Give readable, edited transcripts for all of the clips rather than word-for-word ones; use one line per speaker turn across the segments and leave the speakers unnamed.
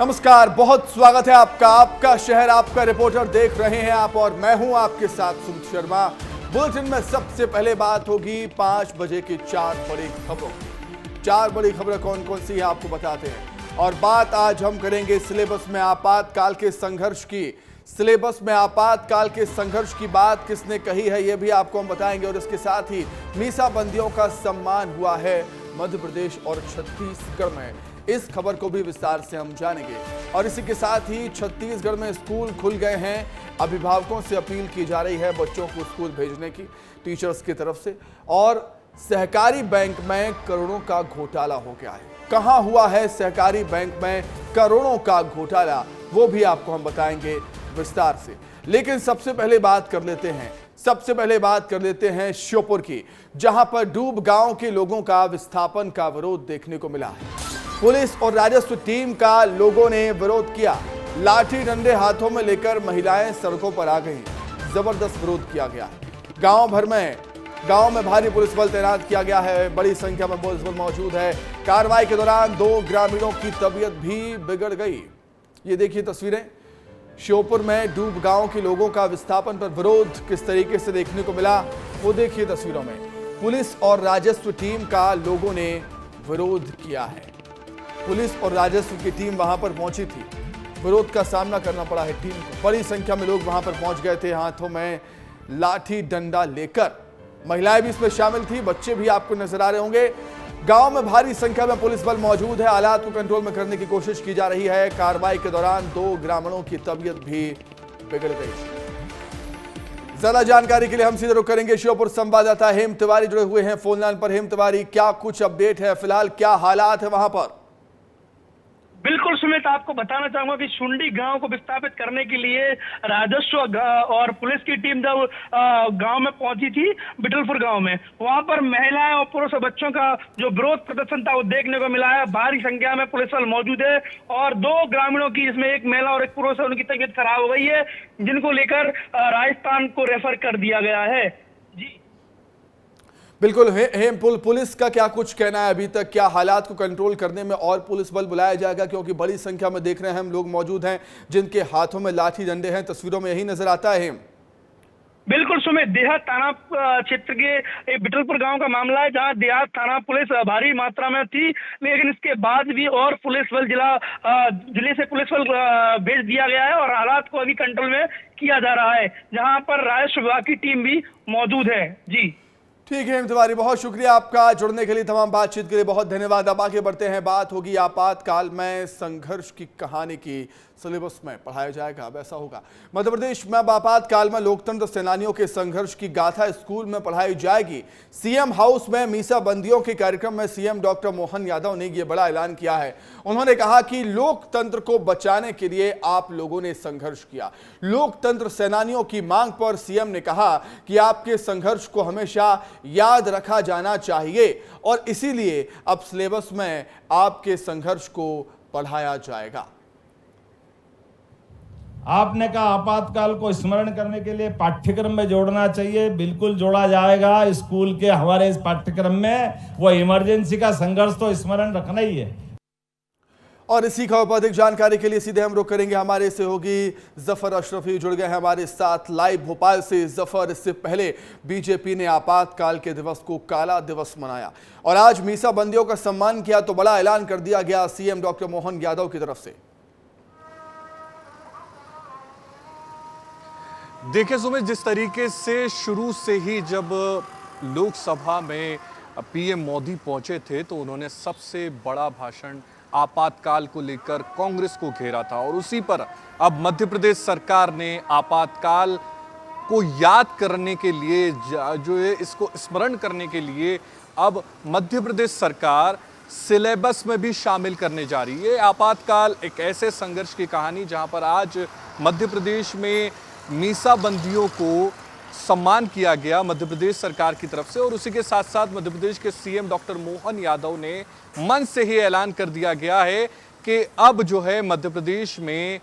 नमस्कार, बहुत स्वागत है आपका। आपका शहर, आपका रिपोर्टर देख रहे हैं आप और मैं हूं आपके साथ सुमित शर्मा। बुलेटिन में सबसे पहले बात होगी 5 बजे की 4 बड़ी खबरों की। 4 बड़ी खबरें कौन कौन सी हैं आपको बताते हैं। और बात आज हम करेंगे सिलेबस में आपातकाल के संघर्ष की। सिलेबस में आपातकाल के संघर्ष की बात किसने कही है यह भी आपको हम बताएंगे। और इसके साथ ही मीसाबंदियों का सम्मान हुआ है मध्य प्रदेश और छत्तीसगढ़ में। इस खबर को भी विस्तार से हम जानेंगे। और इसी के साथ ही छत्तीसगढ़ में स्कूल खुल गए हैं। अभिभावकों से अपील की जा रही है बच्चों को स्कूल भेजने की टीचर्स की तरफ से। और सहकारी बैंक में करोड़ों का घोटाला हो गया है। कहां हुआ है सहकारी बैंक में करोड़ों का घोटाला, वो भी आपको हम बताएंगे विस्तार से। लेकिन सबसे पहले बात कर लेते हैं श्योपुर की, जहां पर डूब गांव के लोगों का विस्थापन का विरोध देखने को मिला है। पुलिस और राजस्व टीम का लोगों ने विरोध किया। लाठी डंडे हाथों में लेकर महिलाएं सड़कों पर आ गई। जबरदस्त विरोध किया गया। गांव में भारी पुलिस बल तैनात किया गया है। बड़ी संख्या में पुलिस बल मौजूद है। कार्रवाई के दौरान 2 ग्रामीणों की तबीयत भी बिगड़ गई। ये देखिए तस्वीरें। श्योपुर में डूब गांव के लोगों का विस्थापन पर विरोध किस तरीके से देखने को मिला, वो देखिए तस्वीरों में। पुलिस और राजस्व टीम का लोगों ने विरोध किया है। पुलिस और राजस्व की टीम वहां पर पहुंची थी। विरोध का सामना करना पड़ा है टीम को। बड़ी संख्या में लोग वहां पर पहुंच गए थे, हाथों में लाठी डंडा लेकर। महिलाएं भी इसमें शामिल थी, बच्चे भी आपको नजर आ रहे होंगे। गांव में भारी संख्या में पुलिस बल मौजूद है। हालात को कंट्रोल में करने की कोशिश की जा रही है। कार्रवाई के दौरान 2 ग्रामीणों की तबीयत भी बिगड़ गई। ज्यादा जानकारी के लिए हम सीधे रुख करेंगे श्योपुर संवाददाता हेम तिवारी जुड़े हुए हैं फोन लाइन पर। हेम तिवारी, क्या कुछ अपडेट है फिलहाल, क्या हालात है वहां पर?
बिल्कुल सुमित, आपको बताना चाहूंगा कि शुंडी गांव को विस्थापित करने के लिए राजस्व और पुलिस की टीम जब गांव में पहुंची थी, बिटलपुर गांव में, वहां पर महिलाएं और पुरुष और बच्चों का जो विरोध प्रदर्शन था वो देखने को मिला है। भारी संख्या में पुलिस बल मौजूद है और 2 ग्रामीणों की, जिसमें एक महिला और एक पुरुष है, उनकी तबीयत खराब हो गई है, जिनको लेकर राजस्थान को रेफर कर दिया गया है। जी
बिल्कुल। हेम, पुलिस का क्या कुछ कहना है अभी तक? क्या हालात को कंट्रोल करने में और पुलिस बल बुलाया जाएगा? क्योंकि बड़ी संख्या में देख रहे हैं हम लोग मौजूद हैं जिनके हाथों में लाठी डंडे हैं। तस्वीरों में यही नजर आता है। हेम,
बिल्कुल सुमित, देहात थाना क्षेत्र के बिटलपुर गांव का मामला है, जहां देहात थाना पुलिस भारी मात्रा में थी, लेकिन इसके बाद भी और पुलिस बल जिले से पुलिस बल भेज दिया गया है और हालात को अभी कंट्रोल में किया जा रहा है, जहां पर राजस्व विभाग की टीम भी मौजूद है। जी
ठीक है हेम तिवारी, बहुत शुक्रिया आपका जुड़ने के लिए, तमाम बातचीत के लिए बहुत धन्यवाद। अब आगे बढ़ते हैं। बात होगी आपातकाल में संघर्ष की कहानी की। सिलेबस में पढ़ाया जाएगा, अब ऐसा होगा। मध्य प्रदेश में अब आपातकाल में लोकतंत्र सेनानियों के संघर्ष की गाथा स्कूल में पढ़ाई जाएगी। सीएम हाउस में मीसाबंदियों के कार्यक्रम में सीएम डॉक्टर मोहन यादव ने यह बड़ा ऐलान किया है। उन्होंने कहा कि लोकतंत्र को बचाने के लिए आप लोगों ने संघर्ष किया। लोकतंत्र सेनानियों की मांग पर सीएम ने कहा कि आपके संघर्ष को हमेशा याद रखा जाना चाहिए और इसीलिए अब सिलेबस में आपके संघर्ष को पढ़ाया जाएगा।
आपने कहा आपातकाल को स्मरण करने के लिए पाठ्यक्रम में जोड़ना चाहिए, बिल्कुल जोड़ा जाएगा। स्कूल के हमारे इस पाठ्यक्रम में वो इमरजेंसी का संघर्ष तो स्मरण रखना ही है।
और इसी खबर पर अधिक जानकारी के लिए सीधे हम रुख करेंगे, हमारे सहयोगी जफर अशरफी जुड़ गए हैं हमारे साथ लाइव भोपाल से। जफर, इससे पहले बीजेपी ने आपातकाल के दिवस को काला दिवस मनाया और आज मीसाबंदियों का सम्मान किया, तो बड़ा ऐलान कर दिया गया सीएम डॉक्टर मोहन यादव की तरफ से।
देखिए सुमित, जिस तरीके से शुरू से ही जब लोकसभा में पीएम मोदी पहुंचे थे तो उन्होंने सबसे बड़ा भाषण आपातकाल को लेकर कांग्रेस को घेरा था और उसी पर अब मध्य प्रदेश सरकार ने आपातकाल को याद करने के लिए, जो है इसको स्मरण करने के लिए, अब मध्य प्रदेश सरकार सिलेबस में भी शामिल करने जा रही है। आपातकाल एक ऐसे संघर्ष की कहानी जहां पर आज मध्य प्रदेश में मीसाबंदियों को सम्मान किया गया मध्य प्रदेश सरकार की तरफ से और उसी के साथ साथ मध्य प्रदेश के सीएम डॉक्टर मोहन यादव ने मंच से ही ऐलान कर दिया गया है कि अब जो है मध्य प्रदेश में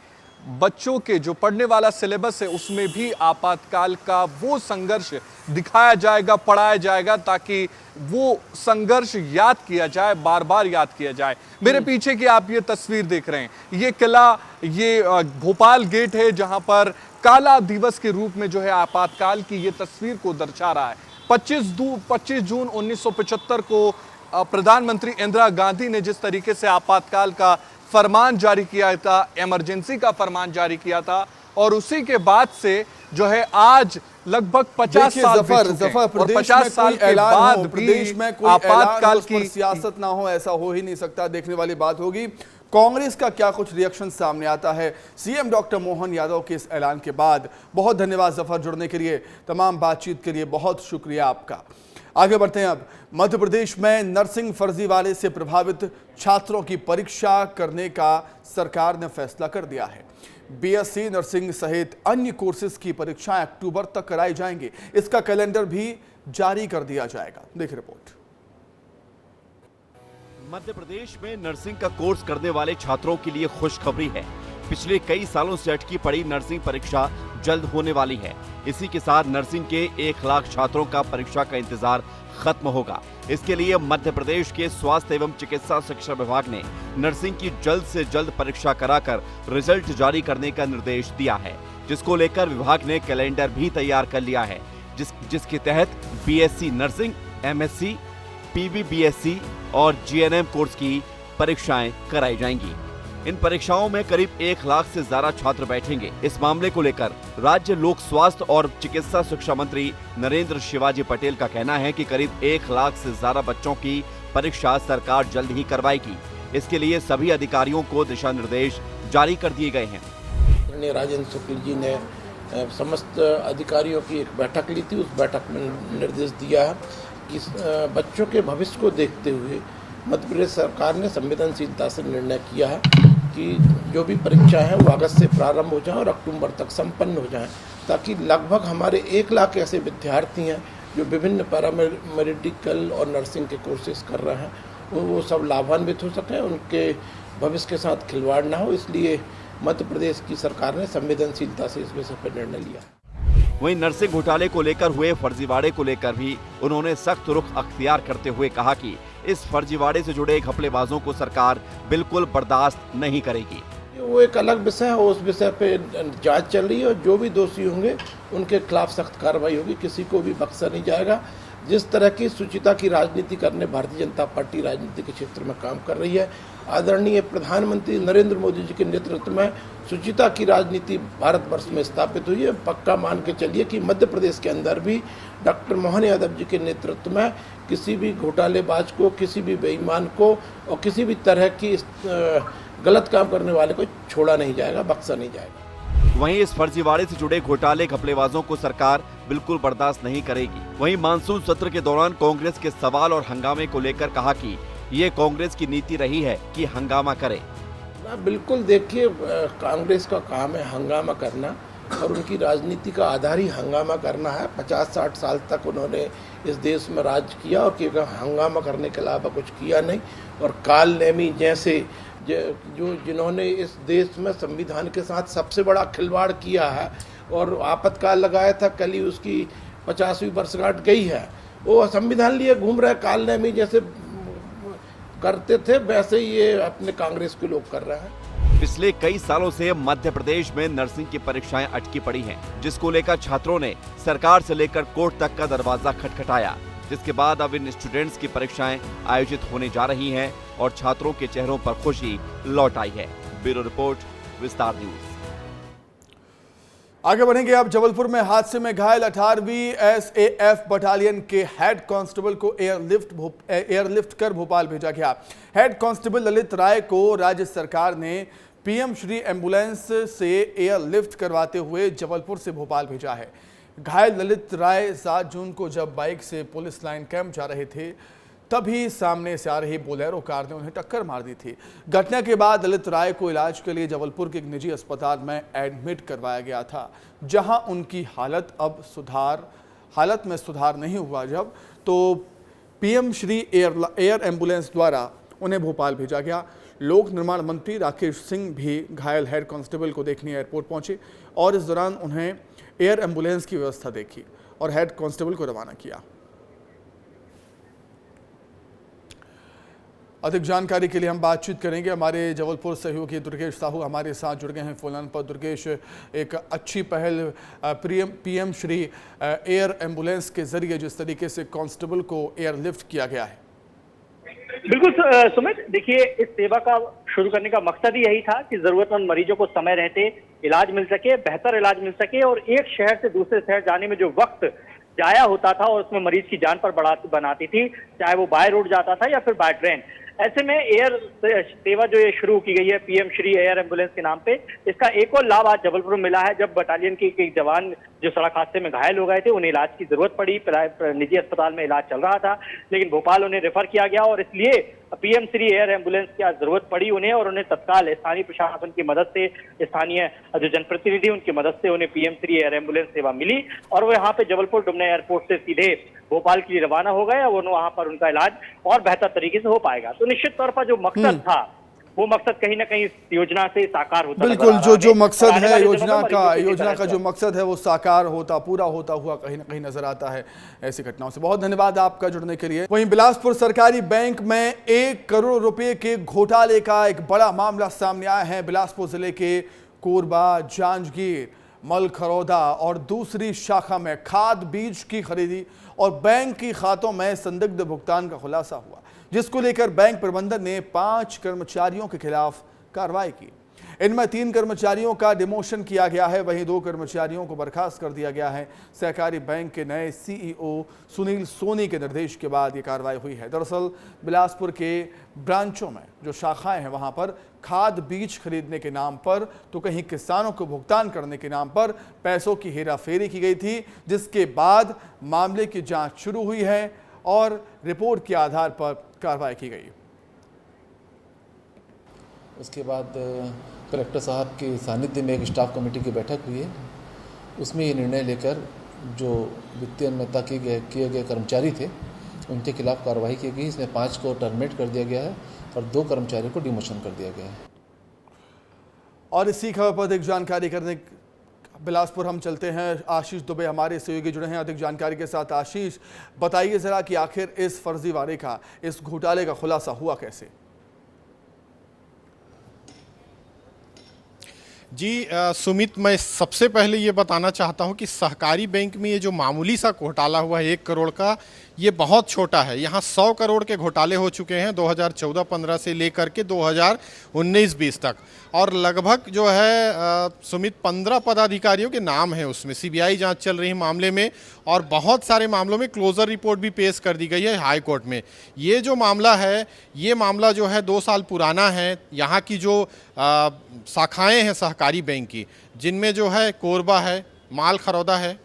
बच्चों के जो पढ़ने वाला सिलेबस है उसमें भी आपातकाल का वो संघर्ष दिखाया जाएगा, पढ़ाया जाएगा, ताकि वो संघर्ष याद किया जाए, बार बार याद किया जाए। मेरे पीछे की आप ये तस्वीर देख रहे हैं, ये किला, ये भोपाल गेट है, जहां पर काला दिवस के रूप में जो है आपातकाल की ये तस्वीर को दर्शा रहा है। 25 जून 1975 को प्रधानमंत्री इंदिरा गांधी ने जिस तरीके से आपातकाल का फरमान जारी किया था, इमरजेंसी का फरमान जारी किया था, और उसी के बाद से जो है आज लगभग 50 साल बीत चुके हैं, और 50 साल के बाद
प्रदेश में कोई
आपातकाल की
सियासत ना हो, ऐसा हो ही नहीं सकता। देखने वाली बात होगी कांग्रेस का क्या कुछ रिएक्शन सामने आता है सीएम डॉक्टर मोहन यादव के इस ऐलान के बाद। बहुत धन्यवाद जफर, जुड़ने के लिए, तमाम बातचीत के लिए बहुत शुक्रिया आपका। आगे बढ़ते हैं। अब मध्य प्रदेश में नर्सिंग फर्जीवाड़े से प्रभावित छात्रों की परीक्षा करने का सरकार ने फैसला कर दिया है। बीएससी नर्सिंग सहित अन्य कोर्सेज की परीक्षाएं अक्टूबर तक कराई जाएंगी। इसका कैलेंडर भी जारी कर दिया जाएगा। देखिए रिपोर्ट।
मध्य प्रदेश में नर्सिंग का कोर्स करने वाले छात्रों के लिए खुशखबरी है। पिछले कई सालों से अटकी पड़ी नर्सिंग परीक्षा जल्द होने वाली है। इसी के साथ नर्सिंग के 1 लाख छात्रों का परीक्षा का इंतजार खत्म होगा। इसके लिए मध्य प्रदेश के स्वास्थ्य एवं चिकित्सा शिक्षा विभाग ने नर्सिंग की जल्द से जल्द परीक्षा कराकर रिजल्ट जारी करने का निर्देश दिया है, जिसको लेकर विभाग ने कैलेंडर भी तैयार कर लिया है, जिसके तहत बीएससी नर्सिंग, एमएससी, पीबीबीएससी और जीएनएम कोर्स की परीक्षाएं कराई जाएंगी। इन परीक्षाओं में करीब 1 लाख से ज्यादा छात्र बैठेंगे। इस मामले को लेकर राज्य लोक स्वास्थ्य और चिकित्सा शिक्षा मंत्री नरेंद्र शिवाजी पटेल का कहना है कि करीब 1 लाख से ज्यादा बच्चों की परीक्षा सरकार जल्द ही करवाएगी। इसके लिए सभी अधिकारियों को दिशा निर्देश जारी कर दिए गए हैं।
राजेंद्र शुक्ल जी ने समस्त अधिकारियों की एक बैठक ली थी। उस बैठक में निर्देश दिया है कि बच्चों के भविष्य को देखते हुए मध्य प्रदेश सरकार ने संवेदनशीलता से निर्णय किया है कि जो भी परीक्षा है वो अगस्त से प्रारंभ हो जाए और अक्टूबर तक संपन्न हो जाए, ताकि लगभग हमारे 1 लाख ऐसे विद्यार्थी हैं जो विभिन्न पैरामेडिकल और नर्सिंग के कोर्सेज कर रहे हैं, वो सब लाभान्वित हो सकें, उनके भविष्य के साथ खिलवाड़ ना हो। इसलिए मध्य प्रदेश की सरकार ने संवेदनशीलता से इस विषय पर निर्णय लिया।
वहीं नर्सिंग घोटाले को लेकर हुए फर्जीवाड़े को लेकर भी उन्होंने सख्त रुख अख्तियार करते हुए कहा कि इस फर्जीवाड़े से जुड़े घपलेबाजों को सरकार बिल्कुल बर्दाश्त नहीं करेगी।
वो एक अलग विषय है, उस विषय पे जांच चल रही है और जो भी दोषी होंगे उनके खिलाफ सख्त कार्रवाई होगी, किसी को भी बख्शा नहीं जाएगा। जिस तरह की शुचिता की राजनीति करने भारतीय जनता पार्टी राजनीति के क्षेत्र में काम कर रही है, आदरणीय प्रधानमंत्री नरेंद्र मोदी जी के नेतृत्व में शुचिता की राजनीति भारतवर्ष में स्थापित हुई है। पक्का मान के चलिए कि मध्य प्रदेश के अंदर भी डॉक्टर मोहन यादव जी के नेतृत्व में किसी भी घोटालेबाज को, किसी भी बेईमान को और किसी भी तरह की गलत काम करने वाले को छोड़ा नहीं जाएगा, बख्शा नहीं जाएगा।
वहीं इस फर्जीवाड़े से जुड़े घोटाले घपलेबाजों को सरकार बिल्कुल बर्दाश्त नहीं करेगी। वहीं मानसून सत्र के दौरान कांग्रेस के सवाल और हंगामे को लेकर कहा कि ये कांग्रेस की नीति रही है कि हंगामा करे।
बिल्कुल, देखिए कांग्रेस का काम है हंगामा करना और उनकी राजनीति का आधार ही हंगामा करना है। 50-60 साल तक उन्होंने इस देश में राज किया और हंगामा करने के अलावा कुछ किया नहीं। और काल नेमी जैसे जिन्होंने इस देश में संविधान के साथ सबसे बड़ा खिलवाड़ किया है और आपातकाल लगाया था, कल ही उसकी 50वीं वर्षगांठ गई है, वो संविधान लिए घूम रहे। काल नेमी जैसे करते थे वैसे ये अपने कांग्रेस के लोग कर रहे हैं।
पिछले कई सालों से मध्य प्रदेश में नर्सिंग की परीक्षाएं अटकी पड़ी हैं, जिसको लेकर छात्रों ने सरकार से लेकर कोर्ट तक का दरवाजा खटखटाया, जिसके बाद अब इन स्टूडेंट्स की परीक्षाएं आयोजित होने जा रही हैं और छात्रों के चेहरों पर खुशी लौट आई है। ब्यूरो रिपोर्ट, विस्तार न्यूज।
आगे बढ़ेंगे। अब जबलपुर में हादसे में घायल 18वीं एसएएफ बटालियन के हेड कांस्टेबल को एयरलिफ्ट कर भोपाल भेजा गया। हेड कांस्टेबल ललित राय को राज्य सरकार ने पीएम श्री एम्बुलेंस से एयरलिफ्ट करवाते हुए जबलपुर से भोपाल भेजा है। घायल ललित राय 7 जून को जब बाइक से पुलिस लाइन कैंप जा रहे थे, तभी सामने से आ रही बोलेरो कार ने उन्हें टक्कर मार दी थी। घटना के बाद ललित राय को इलाज के लिए जबलपुर के एक निजी अस्पताल में एडमिट करवाया गया था, जहां उनकी हालत में सुधार नहीं हुआ जब तो पीएम श्री एयर एम्बुलेंस द्वारा उन्हें भोपाल भेजा गया। लोक निर्माण मंत्री राकेश सिंह भी घायल हेड कांस्टेबल को देखने एयरपोर्ट पहुंचे और इस दौरान उन्हें एयर एम्बुलेंस की व्यवस्था देखी और हेड कांस्टेबल को रवाना किया। अधिक जानकारी के लिए हम बातचीत करेंगे। हमारे जबलपुर सहयोगी दुर्गेश साहू हमारे साथ जुड़ गए हैं फोन लाइन पर। दुर्गेश, एक अच्छी पहल पीएम श्री एयर एम्बुलेंस के जरिए जिस तरीके से कांस्टेबल को एयरलिफ्ट किया गया है।
बिल्कुल सुमित, देखिए इस सेवा का शुरू करने का मकसद ही यही था कि जरूरतमंद मरीजों को समय रहते इलाज मिल सके, बेहतर इलाज मिल सके और एक शहर से दूसरे शहर जाने में जो वक्त जाया होता था और उसमें मरीज की जान पर बनाती थी, चाहे वो बाय रोड जाता था या फिर बाय ट्रेन। ऐसे में एयर सेवा जो ये शुरू की गई है पीएम श्री एयर एम्बुलेंस के नाम पे, इसका एक और लाभ आज जबलपुर में मिला है। जब बटालियन के एक जवान जो सड़क हादसे में घायल हो गए थे, उन्हें इलाज की जरूरत पड़ी, निजी अस्पताल में इलाज चल रहा था, लेकिन भोपाल उन्हें रेफर किया गया और इसलिए पीएम श्री एयर एम्बुलेंस की आज जरूरत पड़ी उन्हें और उन्हें तत्काल स्थानीय प्रशासन की मदद से, स्थानीय जो जनप्रतिनिधि उनकी मदद से उन्हें पीएम श्री एयर एम्बुलेंस सेवा मिली और वो यहाँ पे जबलपुर डुमना एयरपोर्ट से सीधे भोपाल के लिए रवाना हो गए और वहां पर उनका इलाज और बेहतर तरीके से हो पाएगा। तो निश्चित तौर पर जो मकसद था वो मकसद कहीं ना कहीं इस योजना से साकार होता है।
बिल्कुल, जो मकसद है योजना का जो मकसद है वो साकार होता, पूरा होता हुआ कहीं ना कहीं नजर आता है ऐसी घटनाओं से। बहुत धन्यवाद आपका जुड़ने के लिए। वहीं बिलासपुर सरकारी बैंक में 1 करोड़ रुपए के घोटाले का एक बड़ा मामला सामने आया है। बिलासपुर जिले के कोरबा, जांजगीर, मलखरौदा और दूसरी शाखा में खाद बीज की खरीदी और बैंक की खातों में संदिग्ध भुगतान का खुलासा हुआ, जिसको लेकर बैंक प्रबंधन ने 5 कर्मचारियों के खिलाफ कार्रवाई की। इनमें 3 कर्मचारियों का डिमोशन किया गया है, वहीं 2 कर्मचारियों को बर्खास्त कर दिया गया है। सहकारी बैंक के नए सीईओ सुनील सोनी के निर्देश के बाद ये कार्रवाई हुई है। दरअसल बिलासपुर के ब्रांचों में जो शाखाएं हैं वहां पर खाद बीज खरीदने के नाम पर तो कहीं किसानों को भुगतान करने के नाम पर पैसों की हेराफेरी की गई थी, जिसके बाद मामले की जांच शुरू हुई है और रिपोर्ट के आधार पर कार्रवाई की गई।
उसके बाद कलेक्टर साहब के सानिध्य में एक स्टाफ कमेटी की बैठक हुई है। उसमें ये निर्णय लेकर जो वित्तीय अनियमितता किए गए कर्मचारी थे उनके खिलाफ कार्रवाई की गई। इसमें 5 को टर्मिनेट कर दिया गया है और 2 कर्मचारियों को डिमोशन कर दिया गया है।
और इसी खबर पर अधिक जानकारी करने बिलासपुर हम चलते हैं। आशीष दुबे हमारे सहयोगी जुड़े हैं अधिक जानकारी के साथ। आशीष, बताइए जरा कि आखिर इस फर्जीवाड़े का, इस घोटाले का खुलासा हुआ कैसे?
जी सुमित, मैं सबसे पहले ये बताना चाहता हूँ कि सहकारी बैंक में ये जो मामूली सा घोटाला हुआ है 1 करोड़ का, ये बहुत छोटा है। यहाँ 100 करोड़ के घोटाले हो चुके हैं 2014-15 से लेकर के 2019-20 तक और लगभग जो है सुमित 15 पदाधिकारियों के नाम है उसमें। सीबीआई जांच चल रही है मामले में और बहुत सारे मामलों में क्लोजर रिपोर्ट भी पेश कर दी गई है हाई कोर्ट में। ये जो मामला है, ये मामला जो है 2 साल पुराना है। यहाँ की जो शाखाएं हैं सहकारी बैंक की, जिनमें जो है कोरबा है, माल खरौदा है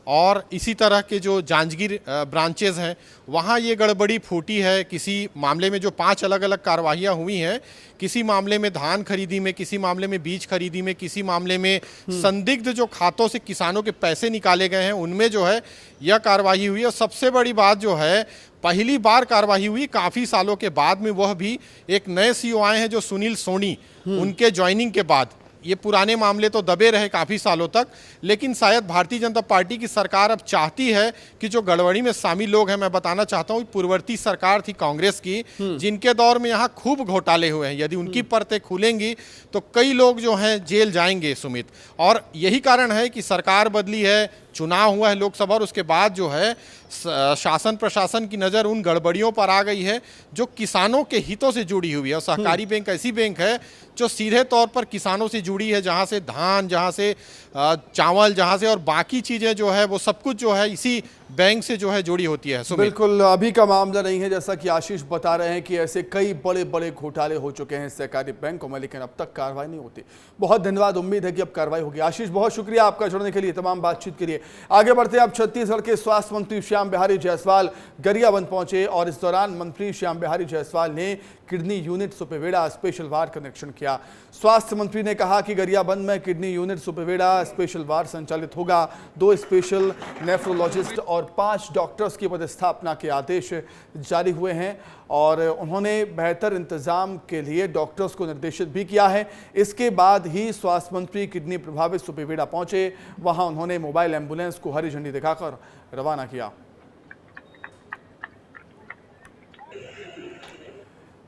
और इसी तरह के जो जांजगीर ब्रांचेज हैं, वहाँ ये गड़बड़ी फूटी है। किसी मामले में जो 5 अलग अलग कार्रवाइयाँ हुई हैं, किसी मामले में धान खरीदी में, किसी मामले में बीज खरीदी में, किसी मामले में संदिग्ध जो खातों से किसानों के पैसे निकाले गए हैं उनमें जो है यह कार्रवाई हुई। और सबसे बड़ी बात जो है, पहली बार कार्रवाई हुई काफ़ी सालों के बाद में, वह भी एक नए सीईओ आए हैं जो सुनील सोनी, उनके ज्वाइनिंग के बाद। ये पुराने मामले तो दबे रहे काफ़ी सालों तक, लेकिन शायद भारतीय जनता पार्टी की सरकार अब चाहती है कि जो गड़बड़ी में शामिल लोग हैं, मैं बताना चाहता हूँ पूर्ववर्ती सरकार थी कांग्रेस की, जिनके दौर में यहाँ खूब घोटाले हुए हैं, यदि उनकी परतें खुलेंगी तो कई लोग जो हैं जेल जाएंगे सुमित। और यही कारण है कि सरकार बदली है, चुनाव हुआ है लोकसभा और उसके बाद जो है शासन प्रशासन की नज़र उन गड़बड़ियों पर आ गई है जो किसानों के हितों से जुड़ी हुई है। और सहकारी बैंक ऐसी बैंक है जो सीधे तौर पर किसानों से जुड़ी है, जहां से धान, जहां से चावल, जहां से और बाकी चीज़ें जो है वो सब कुछ जो है इसी बैंक से जो है जुड़ी होती है।
बिल्कुल अभी का मामला नहीं है, जैसा कि आशीष बता रहे हैं कि ऐसे कई बड़े बड़े घोटाले हो चुके हैं सहकारी बैंकों में, लेकिन अब तक कार्रवाई नहीं होती। बहुत धन्यवाद, उम्मीद है कि अब कार्रवाई होगी। आशीष, बहुत शुक्रिया आपका जुड़ने के लिए, तमाम बातचीत के लिए। आगे बढ़ते हैं, अब छत्तीसगढ़ के स्वास्थ्य मंत्री श्याम बिहारी जायसवाल गरियाबंद पहुंचे और इस दौरान मंत्री श्याम बिहारी जायसवाल ने kidney unit Supebeda special ward का निरीक्षण किया। स्वास्थ्य मंत्री ने कहा कि गरियाबंद में kidney unit Supebeda special ward संचालित होगा। 2 स्पेशल नेफ्रोलॉजिस्ट और 5 डॉक्टर्स की पदस्थापना के आदेश जारी हुए हैं और उन्होंने बेहतर इंतजाम के लिए डॉक्टर्स को निर्देशित भी किया है। इसके बाद ही स्वास्थ्य मंत्री किडनी प्रभावित सुपेबेड़ा पहुंचे। वहां उन्होंने मोबाइल एम्बुलेंस को हरी झंडी दिखाकर रवाना किया।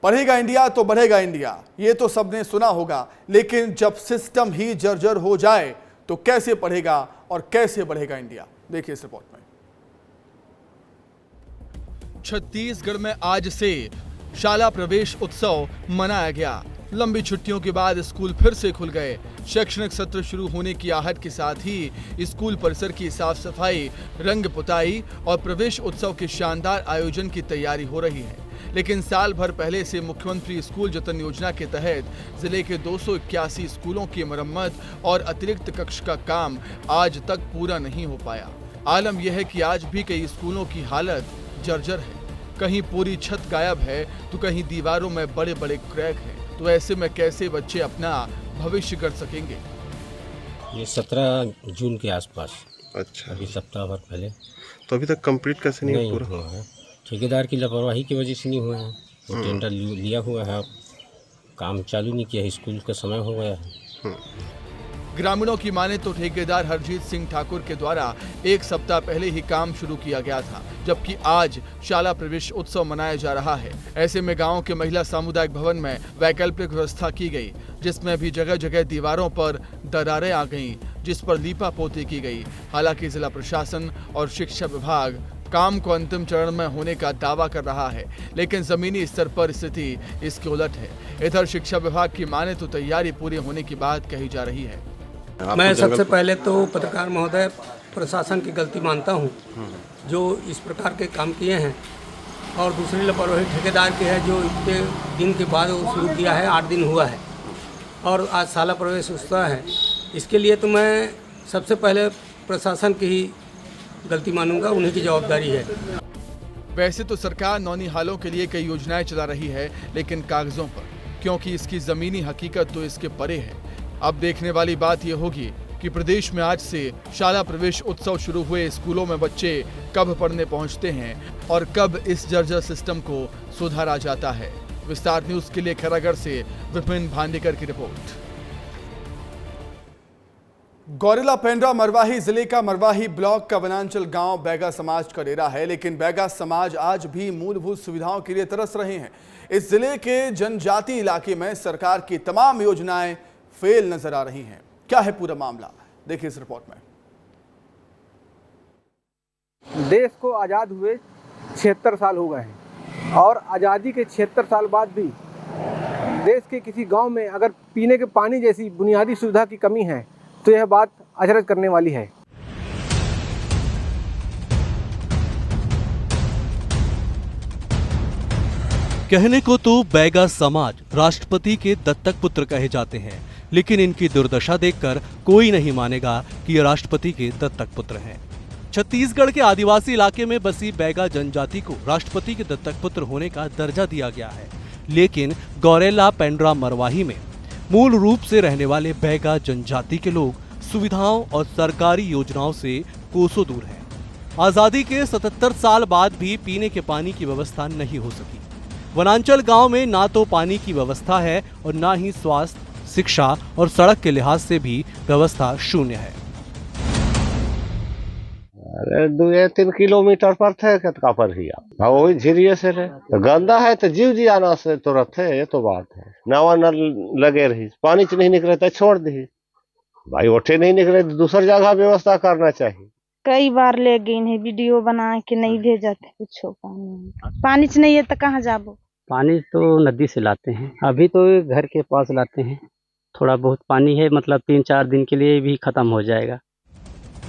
पढ़ेगा इंडिया तो बढ़ेगा इंडिया, ये तो सबने सुना होगा, लेकिन जब सिस्टम ही जर्जर हो जाए तो कैसे पढ़ेगा और कैसे बढ़ेगा इंडिया? देखिए इस रिपोर्ट में।
छत्तीसगढ़ में आज से शाला प्रवेश उत्सव मनाया गया। लंबी छुट्टियों के बाद स्कूल फिर से खुल गए। शैक्षणिक सत्र शुरू होने की आहट के साथ ही स्कूल परिसर की साफ सफाई, रंग पुताई और प्रवेश उत्सव के शानदार आयोजन की तैयारी हो रही है। लेकिन साल भर पहले से मुख्यमंत्री स्कूल जतन योजना के तहत जिले के 281 स्कूलों की मरम्मत और अतिरिक्त कक्ष का काम आज तक पूरा नहीं हो पाया। आलम यह है कि आज भी कई स्कूलों की हालत जर्जर है। कहीं पूरी छत गायब है तो कहीं दीवारों में बड़े बड़े क्रैक हैं। तो ऐसे में कैसे बच्चे अपना भविष्य कर सकेंगे?
ये 17 जून के आसपास।
अच्छा,
अभी सप्ताह भर पहले।
तो अभी तक कंप्लीट कैसे नहीं
पूरा हुआ है? ठेकेदार की लापरवाही की वजह से नहीं हुआ है। वो टेंडर लिया हुआ है, काम चालू नहीं किया, स्कूल का समय हो गया है।
ग्रामीणों की माने तो ठेकेदार हरजीत सिंह ठाकुर के द्वारा 1 सप्ताह पहले ही काम शुरू किया गया था, जबकि आज शाला प्रवेश उत्सव मनाया जा रहा है। ऐसे में गांव के महिला सामुदायिक भवन में वैकल्पिक व्यवस्था की गई, जिसमें भी जगह जगह दीवारों पर दरारें आ गईं, जिस पर लीपा पोती की गई। हालांकि जिला प्रशासन और शिक्षा विभाग काम को अंतिम चरण में होने का दावा कर रहा है, लेकिन जमीनी स्तर पर स्थिति इसके उलट है। इधर शिक्षा विभाग की माने तो तैयारी पूरी होने की बात कही जा रही है।
मैं सबसे पहले तो पत्रकार महोदय प्रशासन की गलती मानता हूं, जो इस प्रकार के काम किए हैं, और दूसरी लापरवाही ठेकेदार की है, जो इतने दिन के बाद वो शुरू किया है। 8 दिन हुआ है और आज शाला प्रवेश उत्सव है। इसके लिए तो मैं सबसे पहले प्रशासन की ही गलती मानूंगा, उन्हीं की जवाबदारी है।
वैसे तो सरकार नौनिहालों के लिए कई योजनाएं चला रही है, लेकिन कागजों पर, क्योंकि इसकी जमीनी हकीकत तो इसके परे है। अब देखने वाली बात यह होगी कि प्रदेश में आज से शाला प्रवेश उत्सव शुरू हुए स्कूलों में बच्चे कब पढ़ने पहुंचते हैं और कब इस जर्जर सिस्टम को सुधारा जाता है। विस्तार न्यूज के लिए खैरागढ़ से विपिन भांडेकर की रिपोर्ट।
गौरेला पेंड्रा मरवाही जिले का मरवाही ब्लॉक का वनांचल गांव बैगा समाज का डेरा है, लेकिन बैगा समाज आज भी मूलभूत सुविधाओं के लिए तरस रहे हैं। इस जिले के जनजाति इलाके में सरकार की तमाम योजनाएं फेल नजर आ रही हैं। क्या है पूरा मामला, देखिए इस रिपोर्ट में।
देश को आज़ाद हुए 76 साल हो गए हैं और आज़ादी के 76 साल बाद भी देश के किसी गांव में अगर पीने के पानी जैसी बुनियादी सुविधा की कमी है तो यह बात अचरज करने वाली है।
कहने को तो बैगा समाज राष्ट्रपति के दत्तक पुत्र कहे जाते हैं, लेकिन इनकी दुर्दशा देखकर कोई नहीं मानेगा कि ये राष्ट्रपति के दत्तक पुत्र हैं। छत्तीसगढ़ के आदिवासी इलाके में बसी बैगा जनजाति को राष्ट्रपति के दत्तक पुत्र होने का दर्जा दिया गया है, लेकिन गौरेला पेंड्रा मरवाही में मूल रूप से रहने वाले बैगा जनजाति के लोग सुविधाओं और सरकारी योजनाओं से कोसों दूर हैं। आजादी के 77 साल बाद भी पीने के पानी की व्यवस्था नहीं हो सकी। वनांचल गांव में ना तो पानी की व्यवस्था है और ना ही स्वास्थ्य, शिक्षा और सड़क के लिहाज से भी व्यवस्था शून्य है।
2-3 किलोमीटर पर थे कतका पर ही वही झिरिये से रहे तो गंदा है तो जीव जी आना से तुरंत है। ये तो बात है, नवा नल लगे रही, पानी से नहीं निकले तो छोड़ दी भाई, उठे नहीं निकले तो दूसरी जगह व्यवस्था करना चाहिए।
कई बार ले गई है वीडियो बना के, नहीं भेजा थे कुछ। पानी नहीं है तो कहाँ जाबो?
पानी तो नदी से लाते हैं, अभी तो घर के पास लाते हैं। थोड़ा बहुत पानी है, मतलब 3-4 दिन के लिए भी खत्म हो जाएगा।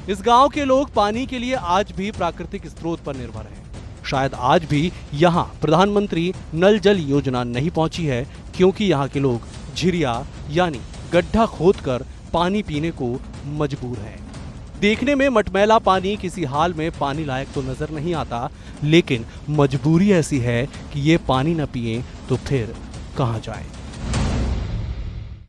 इस गांव के लोग पानी के लिए आज भी प्राकृतिक स्रोत पर निर्भर हैं। शायद आज भी यहां प्रधानमंत्री नल जल योजना नहीं पहुंची है, क्योंकि यहां के लोग झिरिया यानी गड्ढा खोदकर पानी पीने को मजबूर हैं। देखने में मटमैला पानी किसी हाल में पानी लायक तो नजर नहीं आता, लेकिन मजबूरी ऐसी है कि ये पानी न पिए तो फिर कहां जाएं?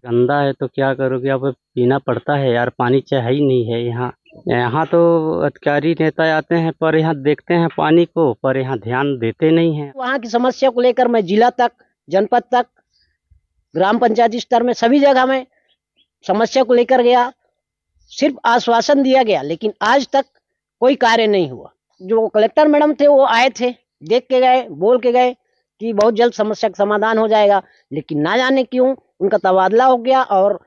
गंदा है तो क्या करोगे, अब पीना पड़ता है यार, पानी चाहे ही नहीं है यहाँ। यहाँ तो अधिकारी नेता आते हैं पर यहाँ देखते हैं पानी को, पर यहाँ ध्यान देते नहीं हैं।
वहाँ की समस्या को लेकर मैं जिला तक, जनपद तक, ग्राम पंचायत स्तर में सभी जगह में समस्या को लेकर गया। सिर्फ आश्वासन दिया गया, लेकिन आज तक कोई कार्य नहीं हुआ। जो कलेक्टर मैडम थे वो आए थे, देख के गए, बोल के गए कि बहुत जल्द समस्या का समाधान हो जाएगा, लेकिन ना जाने क्यों उनका तबादला हो गया और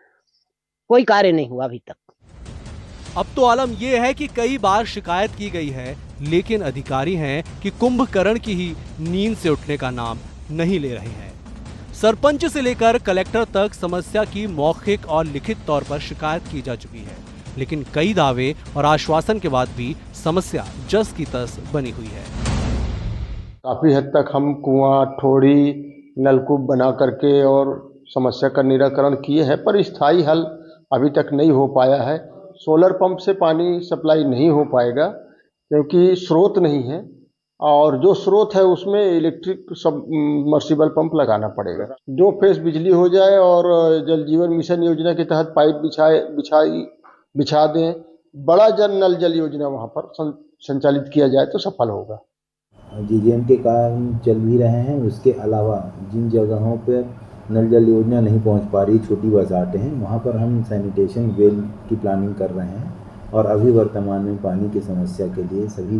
कोई कार्य नहीं हुआ अभी तक।
अब तो आलम यह है कि कई बार शिकायत की गई है, लेकिन अधिकारी हैं कि कुंभकर्ण की ही नींद से उठने का नाम नहीं ले रहे हैं। सरपंच से लेकर कलेक्टर तक समस्या की मौखिक और लिखित तौर पर शिकायत की जा चुकी है, लेकिन कई दावे और आश्वासन के बाद भी समस्या जस की तस बनी हुई है।
काफ़ी हद तक हम कुआं, ठोड़ी, नलकूप बना करके और समस्या का निराकरण किए हैं, पर स्थायी हल अभी तक नहीं हो पाया है। सोलर पंप से पानी सप्लाई नहीं हो पाएगा क्योंकि स्रोत नहीं है, और जो स्रोत है उसमें इलेक्ट्रिक सबमर्सिबल पंप लगाना पड़ेगा। 2 फेस बिजली हो जाए और जल जीवन मिशन योजना के तहत पाइप बिछा दें, बड़ा नल जल योजना वहाँ पर संचालित किया जाए तो सफल होगा।
जीजेएम के काम चल भी रहे हैं, उसके अलावा जिन जगहों पर नल जल योजना नहीं पहुंच पा रही, छोटी बरसातें हैं, वहां पर हम सैनिटेशन वेल की प्लानिंग कर रहे हैं। और अभी वर्तमान में पानी की समस्या के लिए सभी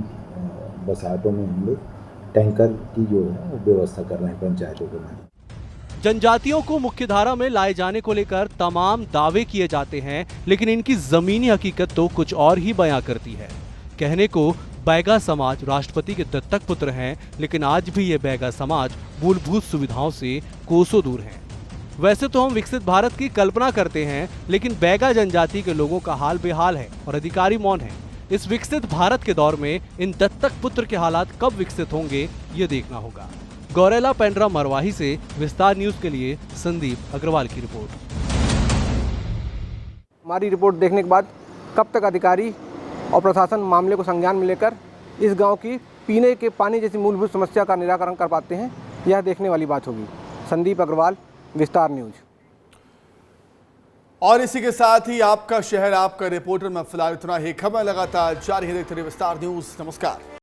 बरसातों में हम लोग टैंकर की जो है व्यवस्था कर रहे हैं पंचायतों के लिए।
जनजातियों को मुख्यधारा में लाए जाने को लेकर तमाम दावे किए जाते हैं, लेकिन इनकी जमीनी हकीकत तो कुछ और ही बयां करती है। कहने को बैगा समाज राष्ट्रपति के दत्तक पुत्र हैं, लेकिन आज भी ये बैगा समाज मूलभूत सुविधाओं से कोसों दूर हैं। वैसे तो हम विकसित भारत की कल्पना करते हैं, लेकिन बैगा जनजाति के लोगों का हाल बेहाल है और अधिकारी मौन है। इस विकसित भारत के दौर में इन दत्तक पुत्र के हालात कब विकसित होंगे, ये देखना होगा। गौरेला पेंड्रा मरवाही से विस्तार न्यूज के लिए संदीप अग्रवाल की रिपोर्ट।
हमारी रिपोर्ट देखने के बाद कब तक अधिकारी और प्रशासन मामले को संज्ञान में लेकर इस गांव की पीने के पानी जैसी मूलभूत समस्या का निराकरण कर पाते हैं, यह देखने वाली बात होगी। संदीप अग्रवाल, विस्तार न्यूज।
और इसी के साथ ही आपका शहर आपका रिपोर्टर में फिलहाल इतना ही। खबर लगातार जारी है, देखते रहिए विस्तार न्यूज। नमस्कार।